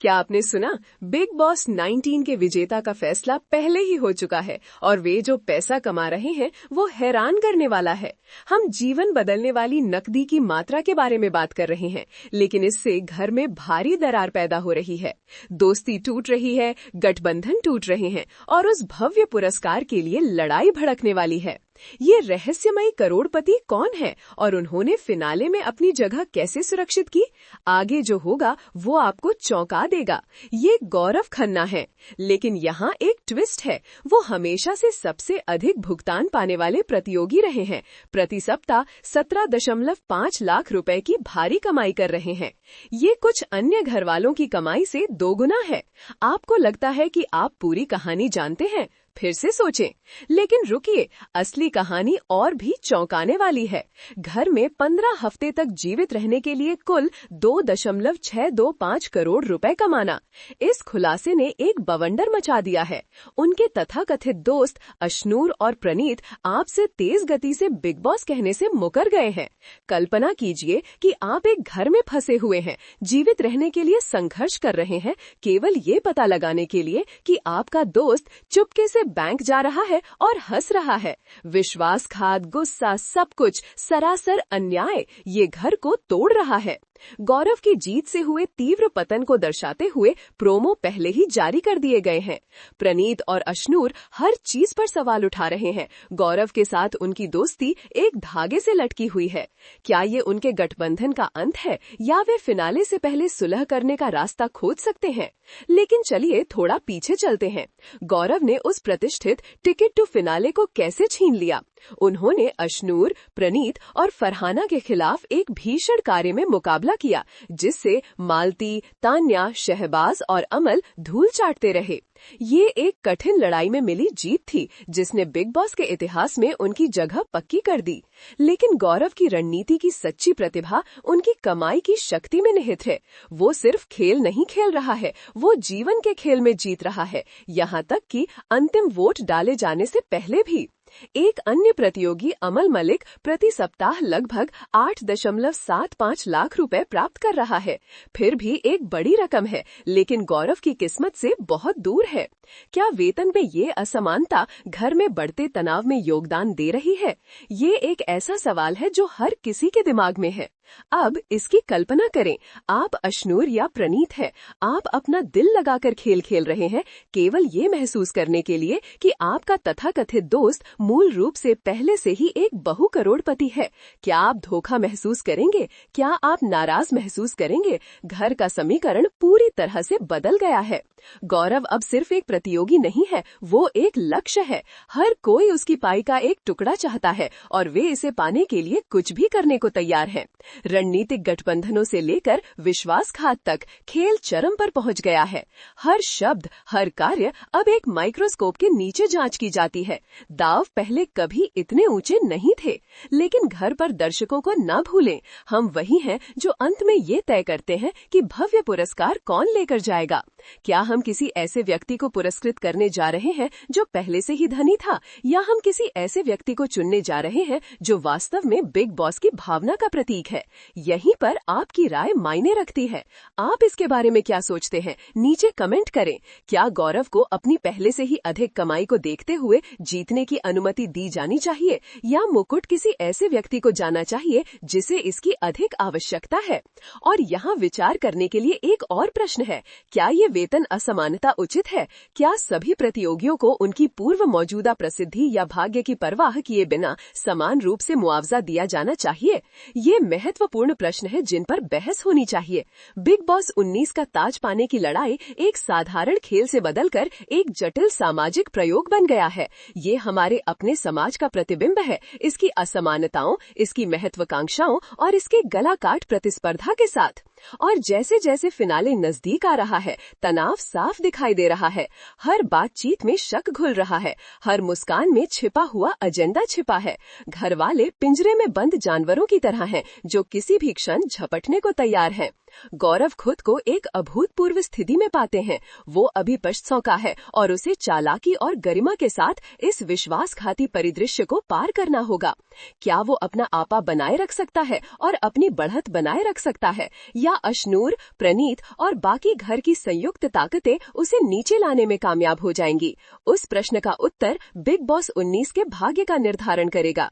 क्या आपने सुना? बिग बॉस 19 के विजेता का फैसला पहले ही हो चुका है और वे जो पैसा कमा रहे हैं वो हैरान करने वाला है। हम जीवन बदलने वाली नकदी की मात्रा के बारे में बात कर रहे हैं, लेकिन इससे घर में भारी दरार पैदा हो रही है। दोस्ती टूट रही है, गठबंधन टूट रहे हैं और उस भव्य पुरस्कार के लिए लड़ाई भड़कने वाली है। ये रहस्यमयी करोड़पति कौन है और उन्होंने फिनाले में अपनी जगह कैसे सुरक्षित की? आगे जो होगा वो आपको चौंका देगा। ये गौरव खन्ना है, लेकिन यहाँ एक ट्विस्ट है। वो हमेशा से सबसे अधिक भुगतान पाने वाले प्रतियोगी रहे हैं। प्रति सप्ताह 17.5 लाख रुपए की भारी कमाई कर रहे हैं। ये कुछ अन्य घरवालों की कमाई से दोगुना है। आपको लगता है कि आप पूरी कहानी जानते हैं? फिर से सोचें। लेकिन रुकिए, असली कहानी और भी चौंकाने वाली है। घर में 15 हफ्ते तक जीवित रहने के लिए कुल 2.625 करोड़ रुपए कमाना, इस खुलासे ने एक बवंडर मचा दिया है। उनके तथाकथित दोस्त अशनूर और प्रनीत आपसे तेज गति से बिग बॉस कहने से मुकर गए हैं। कल्पना कीजिए कि आप एक घर में फंसे हुए हैं, जीवित रहने के लिए संघर्ष कर रहे हैं, केवल ये पता लगाने के लिए कि आपका दोस्त चुपके से बैंक जा रहा है और हंस रहा है। विश्वासघात, गुस्सा, सब कुछ सरासर अन्याय ये घर को तोड़ रहा है। गौरव की जीत से हुए तीव्र पतन को दर्शाते हुए प्रोमो पहले ही जारी कर दिए गए हैं। प्रनीत और अशनूर हर चीज पर सवाल उठा रहे हैं। गौरव के साथ उनकी दोस्ती एक धागे से लटकी हुई है। क्या ये उनके गठबंधन का अंत है या वे फिनाले से पहले सुलह करने का रास्ता खोज सकते हैं? लेकिन चलिए थोड़ा पीछे चलते हैं। गौरव ने उस प्रतिष्ठित टिकट टू फिनाले को कैसे छीन लिया? उन्होंने अशनूर, प्रनीत और फरहाना के खिलाफ एक भीषण कार्य में मुकाबला किया, जिससे मालती, तान्या, शहबाज और अमल धूल चाटते रहे। ये एक कठिन लड़ाई में मिली जीत थी, जिसने बिग बॉस के इतिहास में उनकी जगह पक्की कर दी। लेकिन गौरव की रणनीति की सच्ची प्रतिभा उनकी कमाई की शक्ति में निहित है। वो सिर्फ खेल नहीं खेल रहा है, वो जीवन के खेल में जीत रहा है, यहाँ तक कि अंतिम वोट डाले जाने से पहले भी। एक अन्य प्रतियोगी अमल मलिक प्रति सप्ताह लगभग 8.75 लाख रुपए प्राप्त कर रहा है। फिर भी एक बड़ी रकम है, लेकिन गौरव की किस्मत से बहुत दूर है। क्या वेतन में ये असमानता घर में बढ़ते तनाव में योगदान दे रही है? ये एक ऐसा सवाल है जो हर किसी के दिमाग में है। अब इसकी कल्पना करें, आप अशनूर या प्रनीत हैं। आप अपना दिल लगाकर खेल खेल रहे हैं, केवल ये महसूस करने के लिए कि आपका तथाकथित दोस्त मूल रूप से पहले से ही एक बहु करोड़पति है। क्या आप धोखा महसूस करेंगे? क्या आप नाराज महसूस करेंगे? घर का समीकरण पूरी तरह से बदल गया है। गौरव अब सिर्फ एक प्रतियोगी नहीं है, वो एक लक्ष्य है। हर कोई उसकी पाई का एक टुकड़ा चाहता है और वे इसे पाने के लिए कुछ भी करने को तैयार हैं। रणनीतिक गठबंधनों से लेकर विश्वासघात तक खेल चरम पर पहुंच गया है। हर शब्द, हर कार्य अब एक माइक्रोस्कोप के नीचे जांच की जाती है। दाव पहले कभी इतने ऊंचे नहीं थे। लेकिन घर पर दर्शकों को न भूलें, हम वही हैं जो अंत में ये तय करते हैं कि भव्य पुरस्कार कौन लेकर जाएगा। क्या हम किसी ऐसे व्यक्ति को पुरस्कृत करने जा रहे हैं जो पहले से ही धनी था, या हम किसी ऐसे व्यक्ति को चुनने जा रहे हैं जो वास्तव में बिग बॉस की भावना का प्रतीक है? यहीं पर आपकी राय मायने रखती है। आप इसके बारे में क्या सोचते हैं? नीचे कमेंट करें। क्या गौरव को अपनी पहले से ही अधिक कमाई को देखते हुए जीतने की अनुमति दी जानी चाहिए, या मुकुट किसी ऐसे व्यक्ति को जाना चाहिए जिसे इसकी अधिक आवश्यकता है? और यहाँ विचार करने के लिए एक और प्रश्न है, क्या ये वेतन असमानता उचित है? क्या सभी प्रतियोगियों को उनकी पूर्व मौजूदा प्रसिद्धि या भाग्य की परवाह किए बिना समान रूप से मुआवजा दिया जाना चाहिए? ये महत्वपूर्ण प्रश्न है जिन पर बहस होनी चाहिए। बिग बॉस 19 का ताज पाने की लड़ाई एक साधारण खेल से बदलकर एक जटिल सामाजिक प्रयोग बन गया है। ये हमारे अपने समाज का प्रतिबिंब है, इसकी असमानताओं, इसकी महत्वाकांक्षाओं और इसके गला काट प्रतिस्पर्धा के साथ। और जैसे जैसे फिनाले नजदीक आ रहा है, तनाव साफ दिखाई दे रहा है। हर बातचीत में शक घुल रहा है, हर मुस्कान में छिपा हुआ एजेंडा छिपा है। घर वाले पिंजरे में बंद जानवरों की तरह हैं, जो किसी भी क्षण झपटने को तैयार हैं। गौरव खुद को एक अभूतपूर्व स्थिति में पाते हैं। वो अभी पश्चौका है और उसे चालाकी और गरिमा के साथ इस विश्वासघाती परिदृश्य को पार करना होगा। क्या वो अपना आपा बनाए रख सकता है और अपनी बढ़त बनाए रख सकता है, या अशनूर, प्रणीत और बाकी घर की संयुक्त ताकतें उसे नीचे लाने में कामयाब हो जाएंगी? उस प्रश्न का उत्तर बिग बॉस 19 के भाग्य का निर्धारण करेगा।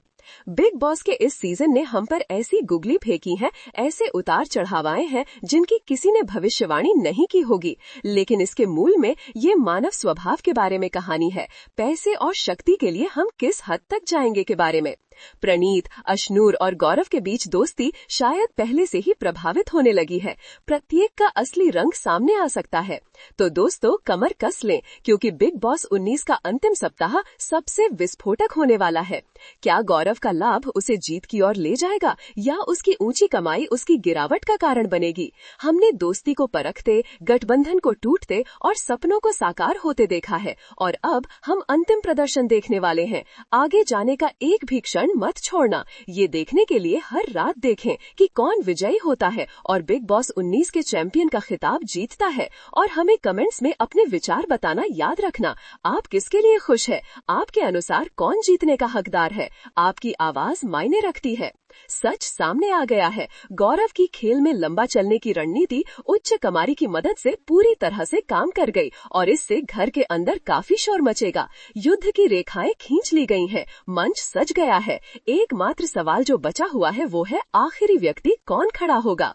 बिग बॉस के इस सीजन ने हम पर ऐसी गुगली फेंकी है, ऐसे उतार चढ़ावाएं हैं जिनकी किसी ने भविष्यवाणी नहीं की होगी, लेकिन इसके मूल में ये मानव स्वभाव के बारे में कहानी है, पैसे और शक्ति के लिए हम किस हद तक जाएंगे के बारे में। प्रणीत, अशनूर और गौरव के बीच दोस्ती शायद पहले से ही प्रभावित होने लगी है। प्रत्येक का असली रंग सामने आ सकता है। तो दोस्तों, कमर कस लें, क्योंकि बिग बॉस 19 का अंतिम सप्ताह सबसे विस्फोटक होने वाला है। क्या गौरव का लाभ उसे जीत की ओर ले जाएगा या उसकी ऊंची कमाई उसकी गिरावट का कारण बनेगी? हमने दोस्ती को परखते, गठबंधन को टूटते और सपनों को साकार होते देखा है, और अब हम अंतिम प्रदर्शन देखने वाले हैं। आगे जाने का एक भी क्षण मत छोड़ना। ये देखने के लिए हर रात देखें कि कौन विजयी होता है और बिग बॉस 19 के चैंपियन का खिताब जीतता है। और हमें कमेंट्स में अपने विचार बताना याद रखना। आप किसके लिए खुश है? आपके अनुसार कौन जीतने का हकदार है? आपकी आवाज मायने रखती है। सच सामने आ गया है। गौरव की खेल में लंबा चलने की रणनीति उच्च कमारी की मदद से पूरी तरह से काम कर गई और इससे घर के अंदर काफी शोर मचेगा। युद्ध की रेखाएं खींच ली गई हैं, मंच सज गया है। एकमात्र सवाल जो बचा हुआ है वो है आखिरी व्यक्ति कौन खड़ा होगा।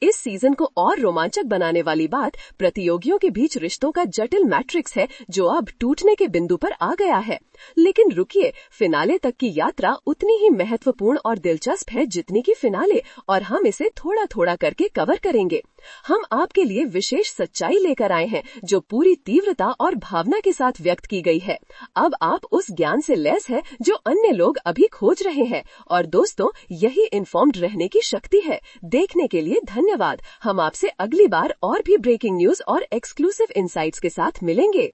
इस सीजन को और रोमांचक बनाने वाली बात प्रतियोगियों के बीच रिश्तों का जटिल मैट्रिक्स है, जो अब टूटने के बिंदु पर आ गया है। लेकिन रुकिए, फिनाले तक की यात्रा उतनी ही महत्वपूर्ण और दिलचस्प है जितनी की फिनाले, और हम इसे थोड़ा थोड़ा करके कवर करेंगे। हम आपके लिए विशेष सच्चाई लेकर आए हैं जो पूरी तीव्रता और भावना के साथ व्यक्त की गई है। अब आप उस ज्ञान से लैस है जो अन्य लोग अभी खोज रहे हैं। और दोस्तों, यही इन्फॉर्म्ड रहने की शक्ति है। देखने के लिए धन्यवाद। हम आपसे अगली बार और भी ब्रेकिंग न्यूज और एक्सक्लूसिव इनसाइट्स के साथ मिलेंगे।